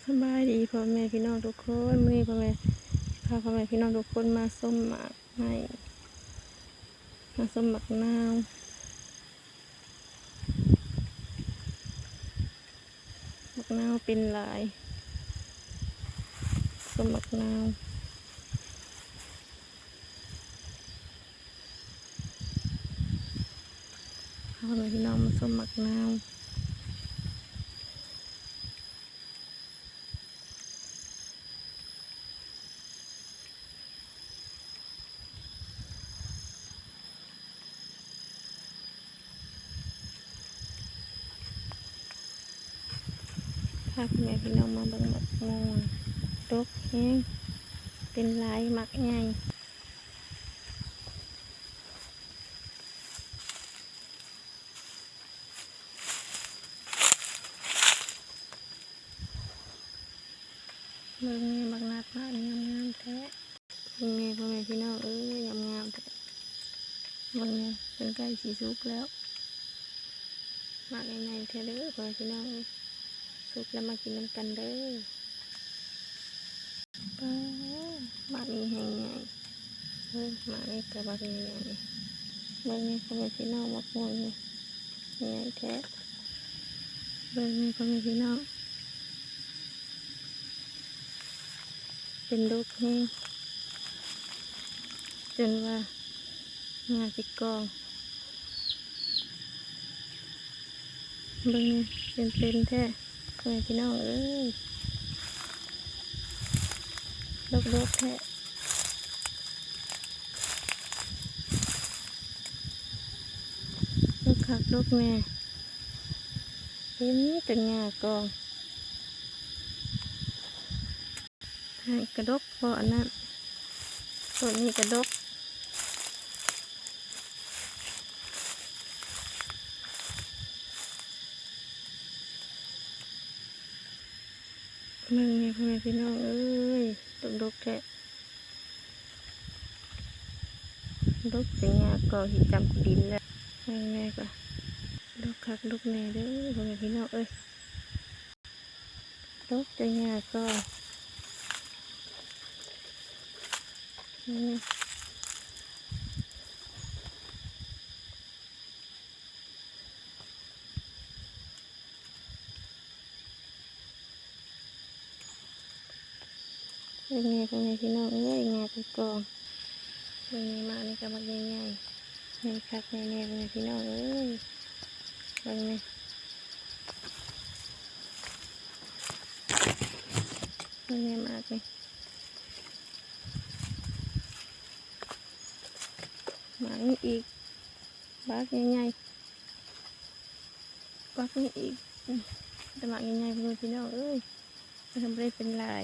สบายดีพ่อแม่พี่น้องทุกคนมื้อนี้พ่อแม่พาพ่อแม่พี่น้องทุกคนมาส้มหมากให้มาส้มหมักนาวหมักนาวเป็นลายส้มหมักนาวพาพ่อแม่พี่น้องมาส้มหมักนาวพาพ่อแม่พี่น้องมาเบิ่งหมักม่วงดกแห้งเป็นลายหมักใหญ่เบิ่งนี่หมักนัดมากงามๆแท้เบิ่งนี่พ่อแม่พี่น้องงามๆแท้เบิ่งนี่เป็นใกล้สีสุกแล้วหมักใหญ่ๆแท้เด้อพ่อแม่พี่น้องสุกแล้วมากินน้ำกันเด้อป้าหมักนี่แห้งใหญ่หมักนี่กระบอกใหญ่เบิ่งนี่พ่อแม่พี่น้องหมักม่วงนี่ใหญ่แท้เบิ่งนี่พ่อแม่พี่น้องเป็นลูกแห้งจนว่างาสิกองเบิ่งนี่เป็นแท้พ่อแม่พี่น้องลูกแท้ลูกคักลูกแม่เห็นแต่งากองให้กระดกพออันนั้นตัวนี้กระดกมึงนี่พ่อแม่พี่น้องดกแท้ดกแต่งากองหิจำดินแล้วแม่ก็ดกคักดกแน่เด้อพ่อแม่พี่น้องดกแต่งากองนี่เป็นไงพ่อแม่พี่น้องงาไปกองเป็นไงมาในกระบอกใหญ่ๆในคักแน่ๆพ่อแม่พี่น้องเป็นไงเป็นไงมากเลยหมาอีกบักใหญ่ๆบักนี่อีกแต่หมาใหญ่ๆพ่อแม่พี่น้องมันทำได้เป็นลาย